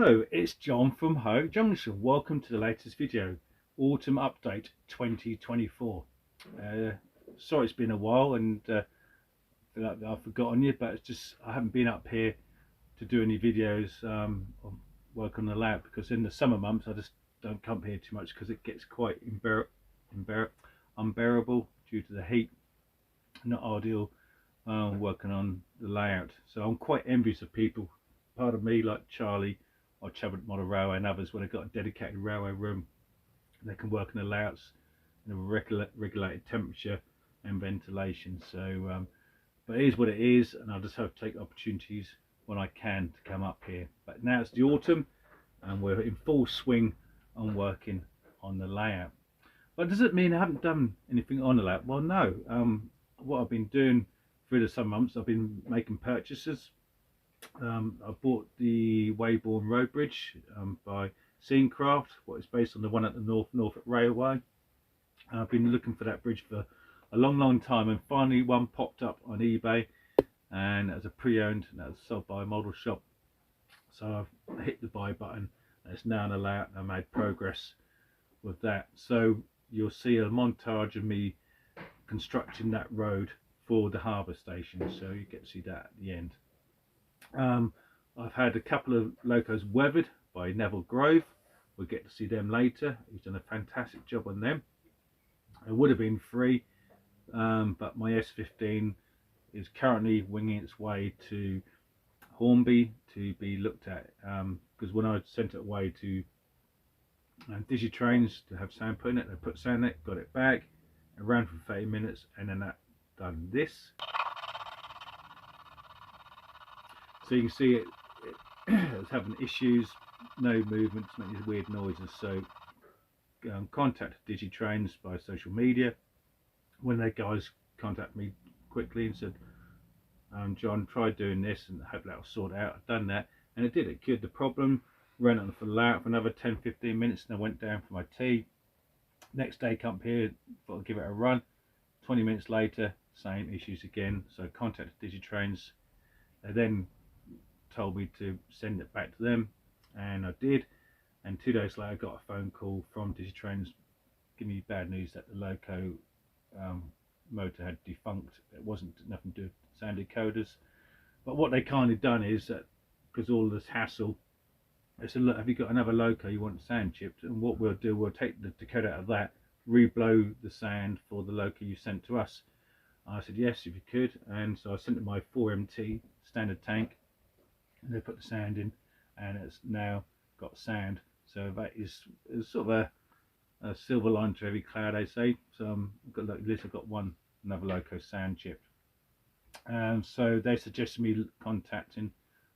Hello, it's John from High Oak Junction. Welcome to the latest video, Autumn Update 2024. Sorry it's been a while and I feel like I've forgotten you, but it's just I haven't been up here to do any videos of work on the layout, because in the summer months I just don't come here too much because it gets quite unbearable due to the heat. Not ideal working on the layout, so I'm quite envious of people, part of me, like Charlie or Chabot Model Railway and others, when they've got a dedicated railway room they can work on the layouts in a regulated temperature and ventilation. So but it is what it is, and I'll just have to take opportunities when I can to come up here. But now it's the autumn and we're in full swing on working on the layout. But does it mean I haven't done anything on the layout? Well, no. What I've been doing through the summer months, I've been making purchases. I bought the Weybourne Road Bridge by Scencraft, what is based on the one at the Norfolk Railway. I've been looking for that bridge for a long time, and finally one popped up on eBay, and as a pre-owned, and that was sold by a model shop. So I've hit the buy button, and it's now in the layout, and I made progress with that. So you'll see a montage of me constructing that road for the harbour station, so you get to see that at the end. I've had a couple of locos weathered by Neville Grove. We'll get to see them later. He's done a fantastic job on them. It would have been free, but my S15 is currently winging its way to Hornby to be looked at, because when I sent it away to Digitrains to have sand put in it, they put sand in it, got it back, it ran for 30 minutes, and then that done this. So you can see it was having issues, no movements, making these weird noises. So contacted Digitrains by social media. When their guys contacted me quickly and said, John, try doing this and hope that'll sort it out. I've done that, and it did. It cured the problem. Ran on for the layout for another 10-15 minutes, and I went down for my tea. Next day, come up here, thought I'd give it a run. 20 minutes later, same issues again. So contacted Digitrains. They then told me to send it back to them, and I did. And 2 days later I got a phone call from Digitrains giving me bad news that the loco motor had defunct. It wasn't nothing to do with sound decoders, but what they kindly done is that, because all this hassle, they said, look, have you got another loco you want sound chipped? And what we'll do, we'll take the decoder out of that, re-blow the sound for the loco you sent to us. I said yes, if you could. And so I sent them my 4MT standard tank, and they put the sound in, and it's now got sound. So that is sort of a silver line to every cloud, they say. So at least I've got another loco sound chipped. So they suggested me contacting,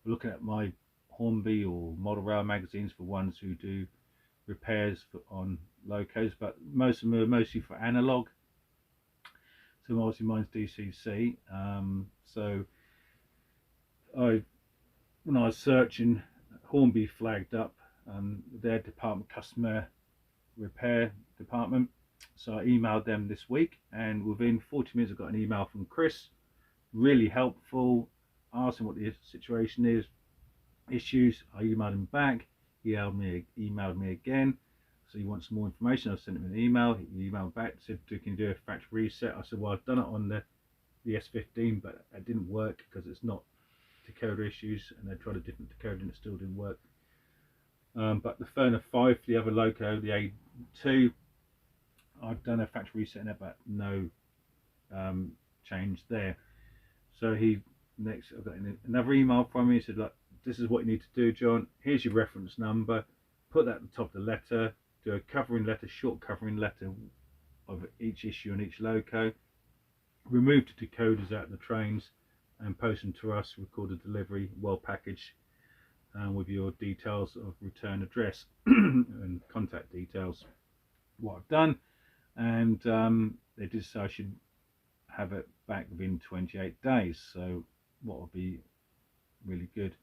looking at my Hornby or Model Rail magazines for ones who do repairs on locos, but most of them are mostly for analog. So obviously mine's DCC. So when I was searching, Hornby flagged up their department, customer repair department. So I emailed them this week, and within 40 minutes I got an email from Chris, really helpful, asking what the situation is, issues. I emailed him back, he emailed me again, so he wants some more information. I sent him an email, he emailed back, said, can you do a factory reset? I said, well, I've done it on the S15, but it didn't work because it's not decoder issues, and they tried a different decoder and it still didn't work. But the Furner 5, the other loco, the A2, I've done a factory reset in it, but no change there. So I've got another email from me. He said, look, this is what you need to do, John. Here's your reference number. Put that at the top of the letter. Do a covering letter, short covering letter of each issue on each loco. Remove the decoders out of the trains and post them to us. Record a delivery, well packaged, with your details of return address and contact details. What I've done, and they did say I should have it back within 28 days. So what would be really good.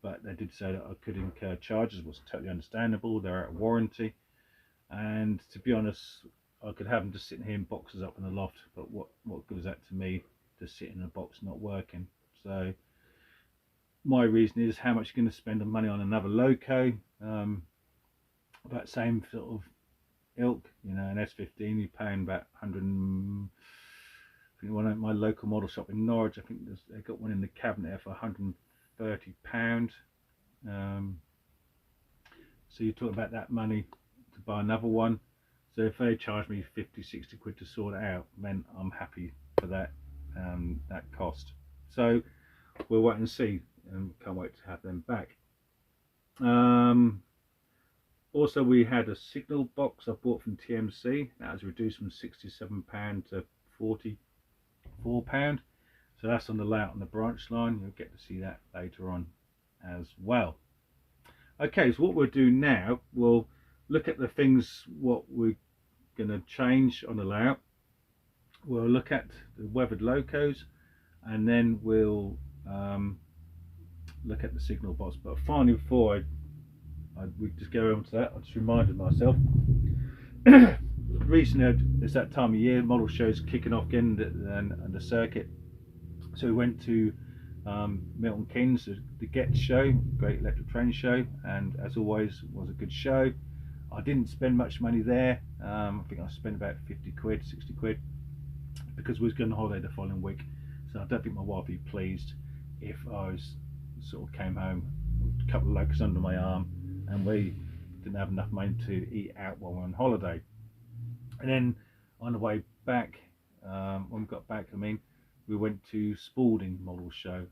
But they did say that I could incur charges, was totally understandable. They're out of warranty, and to be honest, I could have them just sitting here in boxes up in the loft, but what good is that to me, to sit in a box not working? So my reason is how much you're going to spend on money on another loco, about same sort of ilk, you know, an S15 you're paying about 100 and, I think one at my local model shop in Norwich, I think they got one in the cabinet there for £130. So you're talking about that money to buy another one. So if they charge me 50-60 quid to sort it out, then I'm happy for that that cost. So we'll wait and see, and can't wait to have them back. Also, we had a signal box I bought from TMC. That was reduced from £67 to £44. So that's on the layout on the branch line. You'll get to see that later on as well. Okay, so what we'll do now, we'll look at the things what we're going to change on the layout. We'll look at the weathered locos, and then we'll look at the signal box. But finally, before we just go on to that, I just reminded myself recently it's that time of year, model shows kicking off again, and the circuit. So we went to Milton Keynes, the Get show, great electric train show, and as always was a good show. I didn't spend much money there. I think I spent about 50 quid, 60 quid, because we was going on holiday the following week. So I don't think my wife would be pleased if I was sort of came home with a couple of locusts under my arm and we didn't have enough money to eat out while we're on holiday. And then on the way back, when we got back, I mean, we went to Spalding Model Show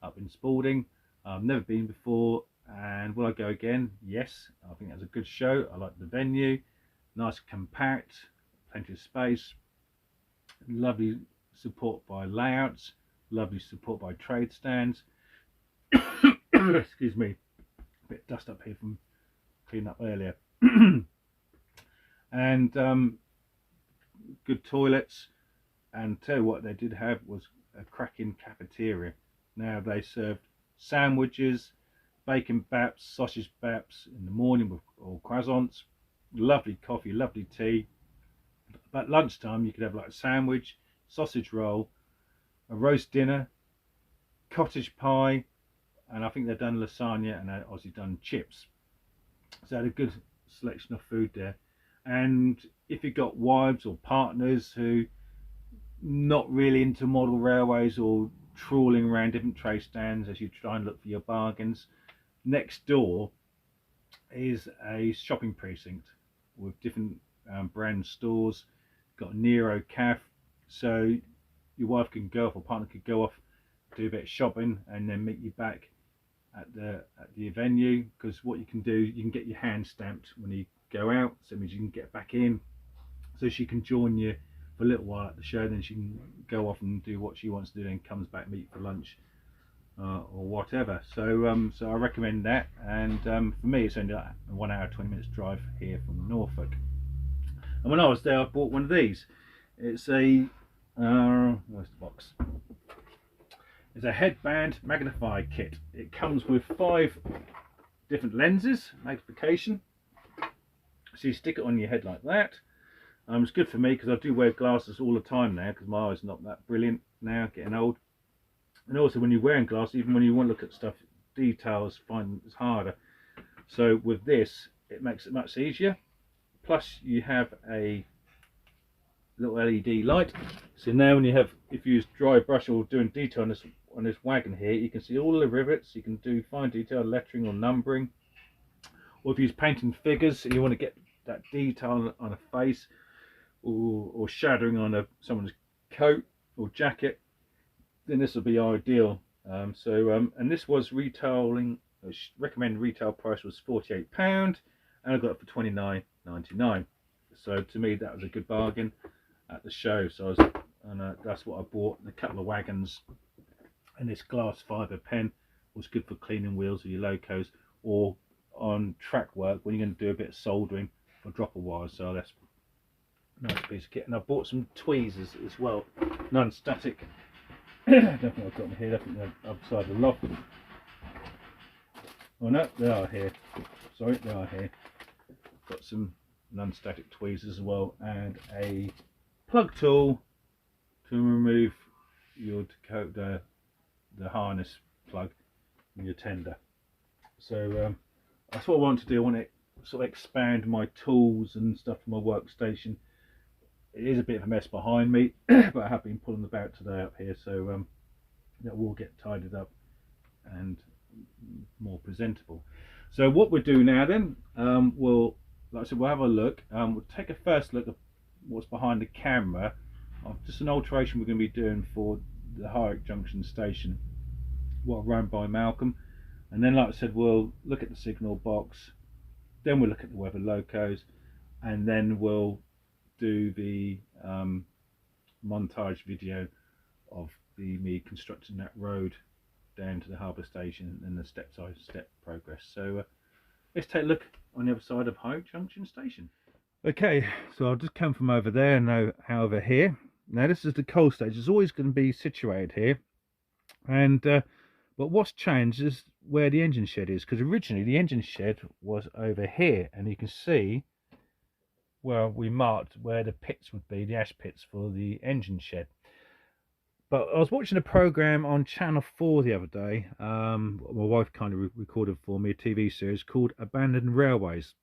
up in Spalding. I've never been before, and will I go again? Yes, I think that's a good show. I like the venue, nice compact, plenty of space, lovely support by layouts, lovely support by trade stands. Excuse me, a bit of dust up here from cleaning up earlier. And good toilets, and tell you what they did have was a cracking cafeteria. Now they served sandwiches, bacon baps, sausage baps in the morning with or croissants, lovely coffee, lovely tea. But lunchtime you could have like a sandwich, sausage roll, a roast dinner, cottage pie, and I think they've done lasagna, and they've obviously done chips. So they had a good selection of food there. And if you've got wives or partners who not really into model railways or trawling around different trade stands as you try and look for your bargains, next door is a shopping precinct with different brand stores. Got a Nero Caf, so your wife can go off or partner could go off, do a bit of shopping, and then meet you back at the venue. Because what you can do, you can get your hand stamped when you go out, so it means you can get back in, so she can join you for a little while at the show, then she can go off and do what she wants to do, and comes back, meet for lunch or whatever. So so I recommend that. And for me, it's only like a 1 hour 20 minutes drive here from Norfolk. And when I was there, I bought one of these. It's a where's the box? It's a headband magnifier kit. It comes with 5 different lenses, magnification. So you stick it on your head like that. It's good for me because I do wear glasses all the time now, because my eyes are not that brilliant now, getting old. And also when you're wearing glasses, even when you want to look at stuff, details, find it's harder. So with this, it makes it much easier. Plus you have a little LED light. So now when you have, if you use dry brush or doing detail on this wagon here, you can see all the rivets. You can do fine detail, lettering or numbering. Or if you use painting figures and you want to get that detail on a face, or shadowing on someone's coat or jacket, then this will be ideal. And this was retailing, recommended retail price was £48, and I got it for £29.99. So to me that was a good bargain at the show. So that's what I bought. And a couple of wagons, and this glass fibre pen was good for cleaning wheels of your locos, or on track work when you're going to do a bit of soldering or dropper wires. So that's a nice piece of kit. And I bought some tweezers as well, non-static. I don't think I've got them here. I think they're outside the loft. Oh no, they are here. Sorry, they are here. Got some non-static tweezers as well, and a plug tool to remove your the harness plug in your tender. So that's what I want to do. I want to sort of expand my tools and stuff for my workstation. It is a bit of a mess behind me, but I have been pulling about today up here, so that will get tidied up and more presentable. So what we'll do now then, like I said, we'll have a look. We'll take a first look at what's behind the camera of just an alteration we're going to be doing for the High Oak Junction station, what run by Malcolm. And then, like I said, we'll look at the signal box, then we'll look at the weather locos, and then we'll do the montage video of me constructing that road down to the harbour station and the step-by-step progress. So let's take a look on the other side of High Oak Junction station. Okay, so I'll just come from over there and now over here. Now this is the coal stage. It's always going to be situated here, and but what's changed is where the engine shed is, because originally the engine shed was over here, and you can see where we marked where the pits would be, the ash pits for the engine shed. But I was watching a program on Channel 4 the other day. My wife kind of recorded for me a TV series called Abandoned Railways.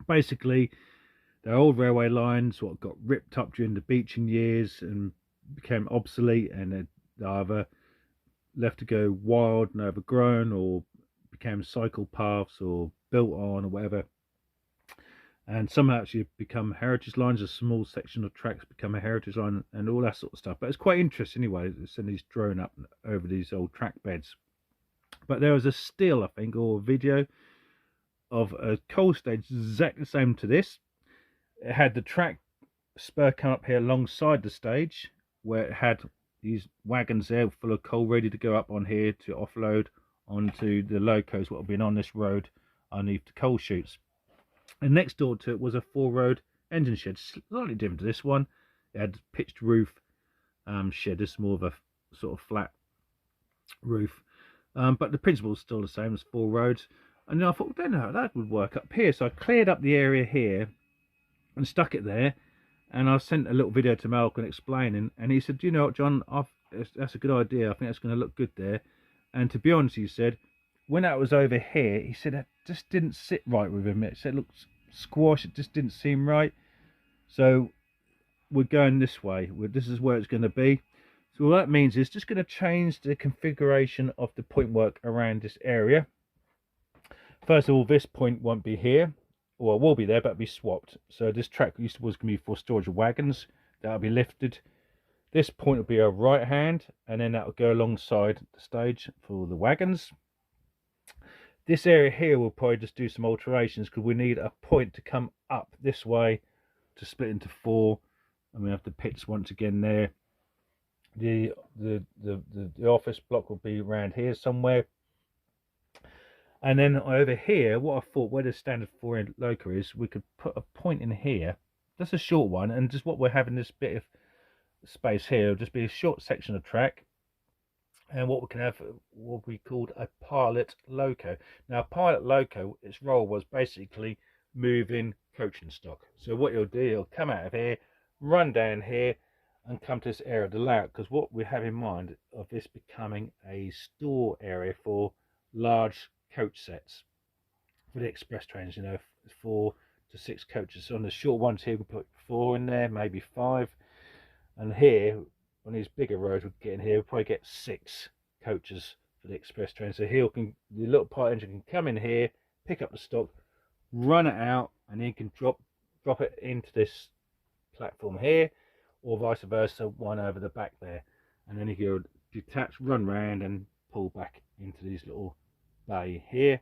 Basically, they're old railway lines what got ripped up during the beaching years and became obsolete, and they're either left to go wild and overgrown, or became cycle paths or built on or whatever. And some actually become heritage lines. A small section of tracks become a heritage line and all that sort of stuff. But it's quite interesting anyway, sending these drone up over these old track beds. But there was a still, I think, or a video of a coal stage exactly the same to this. It had the track spur come up here alongside the stage, where it had these wagons there full of coal ready to go up on here to offload onto the locos what have been on this road underneath the coal chutes. And next door to it was a 4-road engine shed, slightly different to this one. It had pitched roof shed. This is more of a sort of flat roof, but the principle is still the same as 4 roads. And then I thought, then that would work up here. So I cleared up the area here and stuck it there. And I sent a little video to Malcolm explaining, and he said, you know what, John, that's a good idea. I think that's going to look good there. And to be honest, he said, when that was over here, he said that just didn't sit right with him. It said it looked squash, it just didn't seem right. So we're going this way. This is where it's going to be. So what that means is just going to change the configuration of the point work around this area. First of all, this point won't be here, or it will be there, but it'll be swapped. So this track was going to be for storage of wagons. That'll be lifted. This point will be a right hand, and then that will go alongside the stage for the wagons. This area here will probably just do some alterations, because we need a point to come up this way to split into 4, and we have the pits once again there. The office block will be around here somewhere, and then over here, what I thought where the standard 4-inch loco is, we could put a point in here. That's a short one, and just what we're having this bit of space here will just be a short section of track. And what we can have will be called a pilot loco. Now, a pilot loco, its role was basically moving coaching stock. So what you'll do, you'll come out of here, run down here, and come to this area of the layout. Because what we have in mind of this becoming a store area for large coach sets for the express trains. You know, 4 to 6 coaches. So on the short ones here, we put 4 in there, maybe 5, and here, on these bigger roads we get in here, we'll probably get 6 coaches for the express train. So here the little pilot engine can come in here, pick up the stock, run it out, and then you can drop it into this platform here, or vice versa, one over the back there. And then you can detach, run round, and pull back into these little bay here.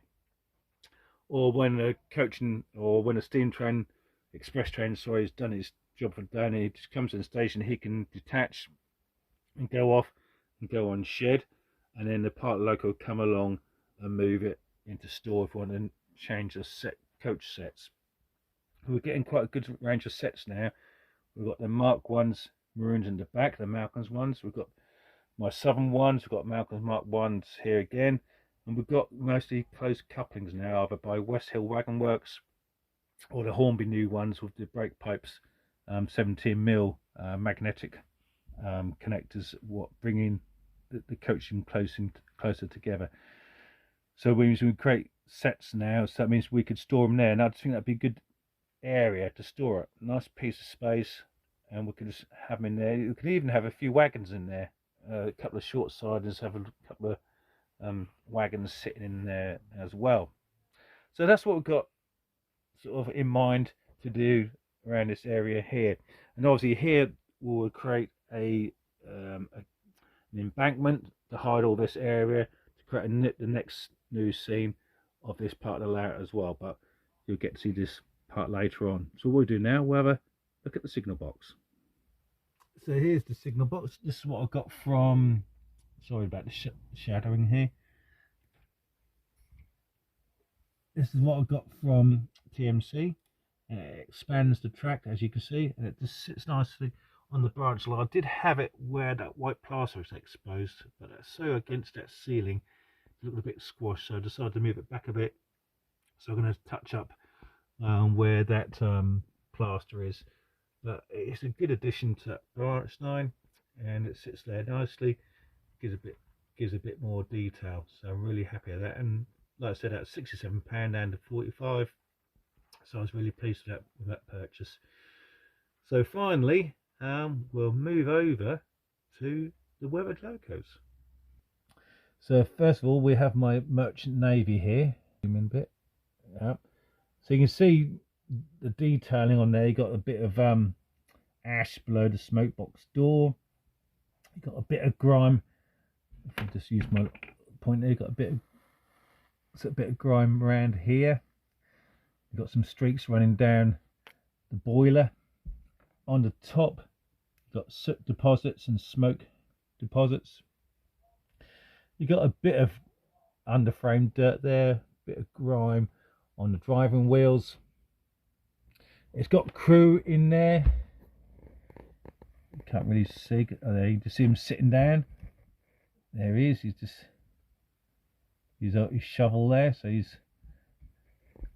Or when a coaching, or when a steam train, express train, sorry, has done its job for the day, and he just comes to the station, he can detach and go off and go on shed, and then the pilot loco will come along and move it into store if we want to change the coach sets. We're getting quite a good range of sets now. We've got the Mark 1s maroons in the back, the Malcolm's ones. We've got my Southern ones. We've got Malcolm's Mark 1s here again, and we've got mostly close couplings now, either by West Hill Wagon Works or the Hornby new ones with the brake pipes, 17mm magnetic connectors, what bringing the coaching closer together. So we create sets now, so that means we could store them there, and I just think that'd be a good area to store it. Nice piece of space, and we could just have them in there. You could even have a few wagons in there, a couple of short siders, have a couple of wagons sitting in there as well. So that's what we've got sort of in mind to do around this area here. And obviously here we'll create an embankment to hide all this area to create the next new scene of this part of the layout as well, but you'll get to see this part later on. So what we do now, we'll have a look at the signal box. So here's the signal box. This is what I got from, sorry about the shadowing here. This is what I got from TMC. It expands the track, as you can see, and it just sits nicely on the branch line. I did have it where that white plaster is exposed, but it's so against that ceiling, it looked a bit squashed, so I decided to move it back a bit. So I'm going to touch up where that plaster is. But it's a good addition to that branch line, and it sits there nicely, gives a bit more detail. So I'm really happy with that. And like I said, that's £67 and to 45. So I was really pleased with that purchase. So finally, we'll move over to the weathered locos. So first of all, we have my Merchant Navy here. Zoom in a bit. Yep. So you can see the detailing on there. You got a bit of ash below the smoke box door. You got a bit of grime. If I just use my pointer, you got a bit of grime around here. You've got some streaks running down the boiler. On the top, you've got soot deposits and smoke deposits. You've got a bit of underframe dirt there, a bit of grime on the driving wheels. It's got crew in there. You can't really see. Oh, there you just see him sitting down. There he is. He's got his shovel there. So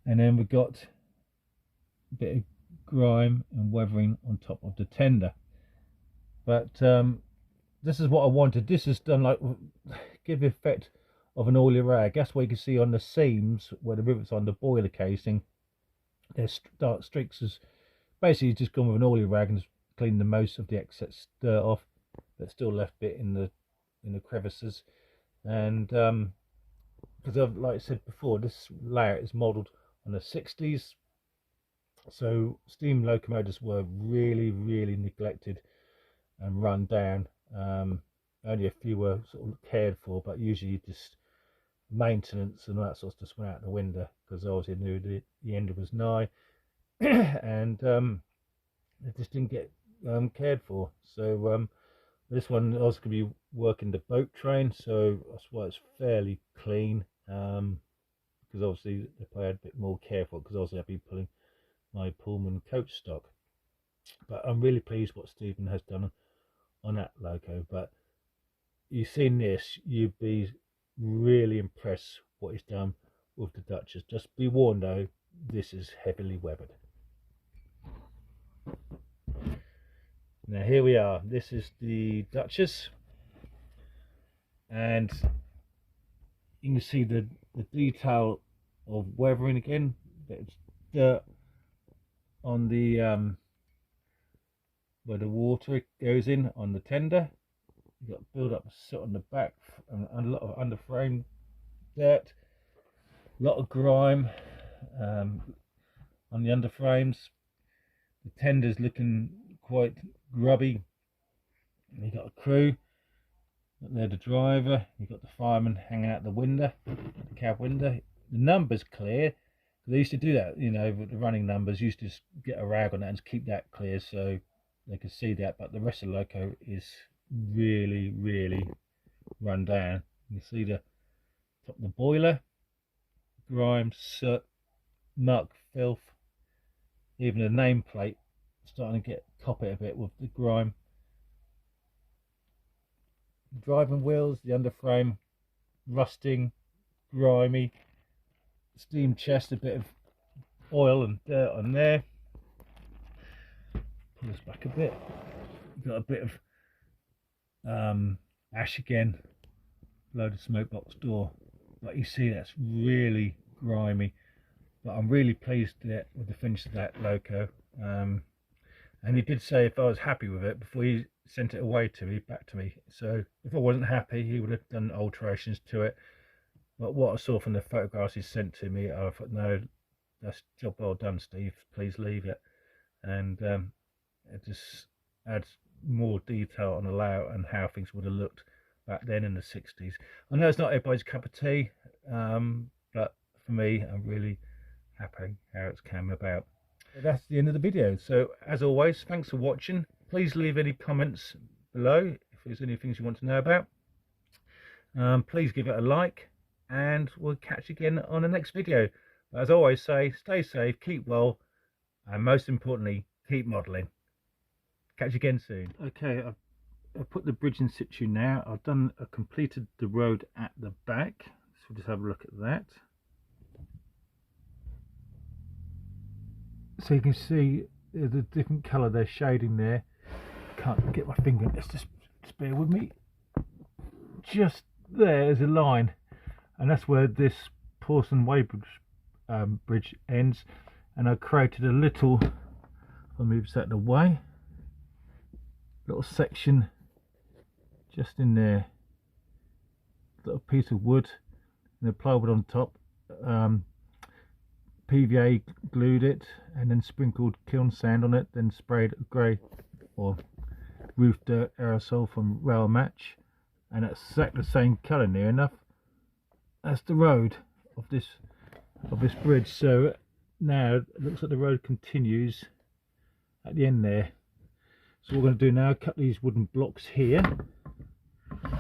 and then we've got a bit of grime and weathering on top of the tender. But this is what I wanted. This is done like give the effect of an oily rag. That's where you can see on the seams where the rivets on the boiler casing, there's dark streaks. Is basically just gone with an oily rag and just cleaned the most of the excess dirt off, but still left bit in the crevices. And because like I said before, this layout is modelled on the 60s, so steam locomotives were really neglected and run down. Only a few were sort of cared for, but usually just maintenance and that sort of just went out the window because obviously knew the end was nigh. And they just didn't get cared for. So this one also could be working the boat train, so that's why it's fairly clean, because obviously they probably had a bit more careful, because obviously I'd be pulling my Pullman coach stock. But I'm really pleased what Stephen has done on that loco. But you've seen this, you'd be really impressed what he's done with the Duchess. Just be warned though, this is heavily weathered. Now here we are, this is the Duchess, and you can see the detail of weathering again. There's dirt on the where the water goes in on the tender. You've got build up soot on the back and a lot of underframe dirt, a lot of grime on the underframes. The tender's looking quite grubby. And you got a crew, there the driver, you've got the fireman hanging out the window, the cab window. The number's clear. They used to do that, you know, with the running numbers, used to just get a rag on that and keep that clear so they could see that, but the rest of the loco is really run down. You can see the top of the boiler, grime, soot, muck, filth, even the nameplate starting to get cop it a bit with the grime. The driving wheels, the underframe, rusting, grimy. Steam chest, a bit of oil and dirt on there. Pull this back a bit. Got a bit of ash again below the smoke box door. but you see that's really grimy. But I'm really pleased with the finish of that loco. And he did say if I was happy with it before he sent it away back to me. So if I wasn't happy, he would have done alterations to it. But what I saw from the photographs he sent to me, I thought, no, that's job well done, Steve. Please leave it. And it just adds more detail on the layout and how things would have looked back then in the 60s. I know it's not everybody's cup of tea, but for me, I'm really happy how it's come about. That's the end of the video. So as always, thanks for watching. Please leave any comments below if there's any things you want to know about. Please give it a like, and we'll catch you again on the next video. But as I always say, stay safe, keep well, and most importantly, keep modelling. Catch you again soon. Okay, I've put the bridge in situ now. I've completed the road at the back. So we'll just have a look at that. So you can see the different colour they're shading there. Can't get my finger. Let's just bear with me. Just there is a line, and that's where this porcelain weighbridge bridge ends. And I created a little, I'll move that away, little section just in there, little piece of wood and a plywood on top. PVA glued it and then sprinkled kiln sand on it, then sprayed grey or roof dirt aerosol from Rail Match, and that's exactly the same colour near enough as the road of this bridge. So now it looks like the road continues at the end there. So what we're going to do now, cut these wooden blocks here.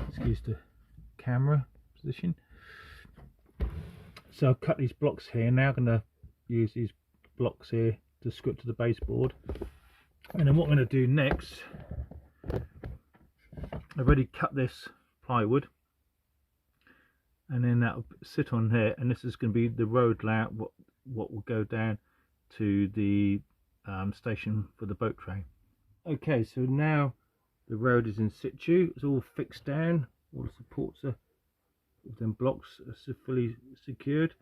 Excuse the camera position. So I've cut these blocks here. Now I'm going to use these blocks here to screw to the baseboard. And then what I'm going to do next, I've already cut this plywood, and then that'll sit on here, and this is going to be the road layout, what will go down to the station for the boat train. Okay, so now the road is in situ, it's all fixed down, all the supports are, then blocks are fully secured,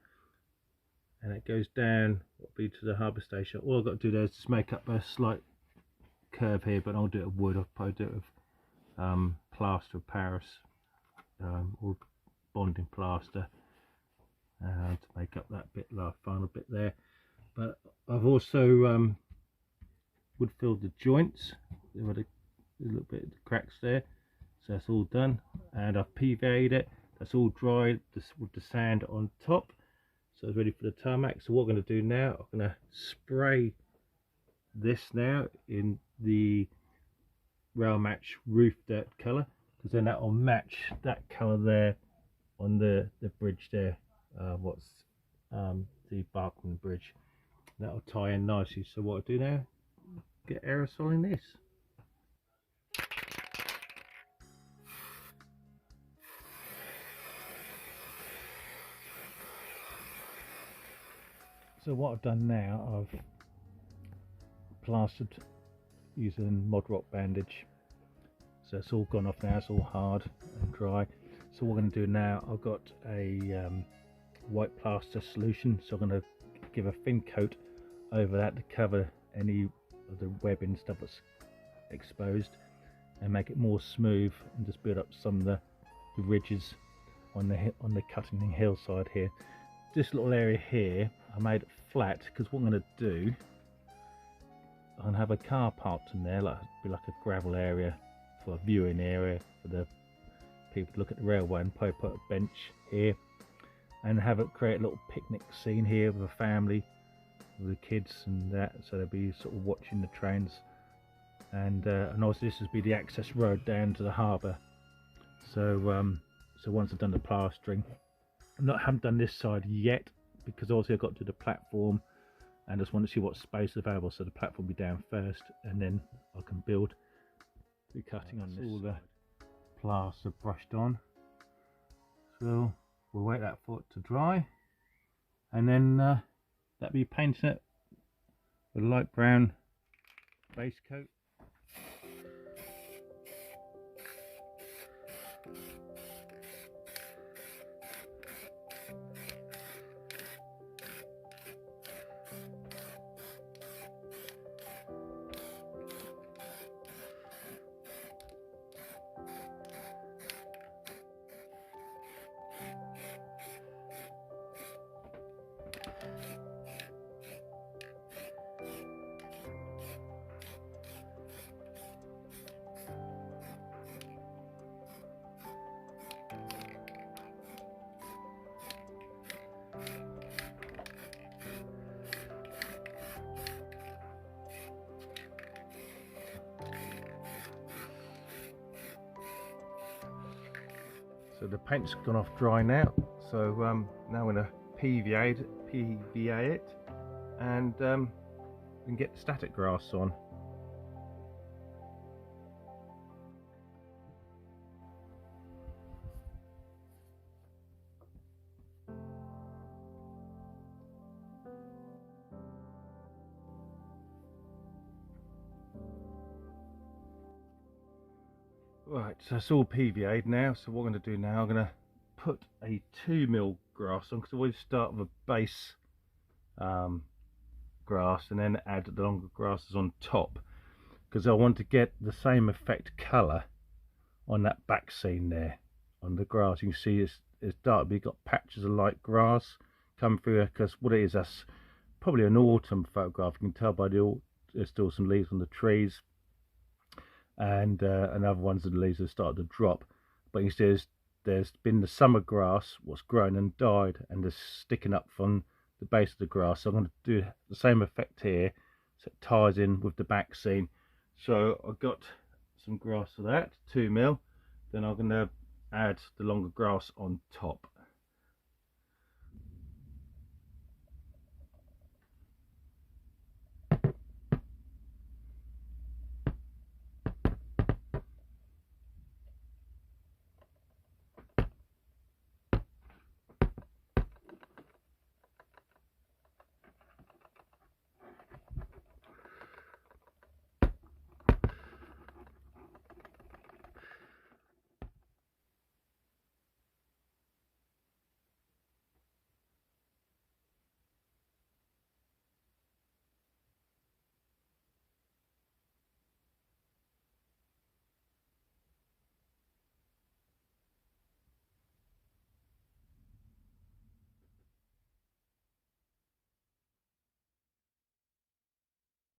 and it goes down what will be to the harbour station. All I've got to do there is just make up a slight curve here, but I'll do it with wood. I'll probably do it with plaster of Paris, or bonding plaster, to make up that bit, final bit there. But I've also wood filled the joints. There were a little bit of the cracks there, so that's all done, and I've PVA'd it. That's all dried with the sand on top, so it's ready for the tarmac. So what I'm going to do now, I'm going to spray this now in the Rail Match roof dirt colour, because then that will match that colour there on the bridge there, what's the Barkman Bridge. That will tie in nicely. So what I do now, get aerosol in this. So what I've done now, I've plastered using Mod Rock bandage, so it's all gone off now, it's all hard and dry. So what I'm going to do now, I've got a white plaster solution, so I'm going to give a thin coat over that to cover any of the webbing stuff that's exposed, and make it more smooth, and just build up some of the ridges on the cutting hillside here. This little area here I made it flat, because what I'm going to do, I'm going to have a car parked in there, be like a gravel area for a viewing area for the people to look at the railway, and probably put a bench here and have it create a little picnic scene here with a family, with the kids and that, so they'll be sort of watching the trains, and also this will be the access road down to the harbour. So so once I've done the plastering, haven't done this side yet, because obviously I've got to do the platform, and just want to see what space is available, so the platform will be down first, and then I can build the cutting on this. All the plaster brushed on, so we'll wait that for it to dry, and then that'll be painting it with a light brown base coat. So the paint's gone off dry now, so now I'm going to PVA it and get static grass on. Right, so it's all PVA'd now, so what I'm going to do now, I'm going to put a 2mm grass on, because I always start with a base grass and then add the longer grasses on top, because I want to get the same effect colour on that back scene there on the grass. You can see it's dark, but you've got patches of light grass come through, because what it is, that's probably an autumn photograph. You can tell by there's still some leaves on the trees, and other ones of the leaves have started to drop, but you see there's been the summer grass what's grown and died, and is sticking up from the base of the grass. So I'm going to do the same effect here, so it ties in with the back scene. So I've got some grass for that, 2mm. Then I'm going to add the longer grass on top.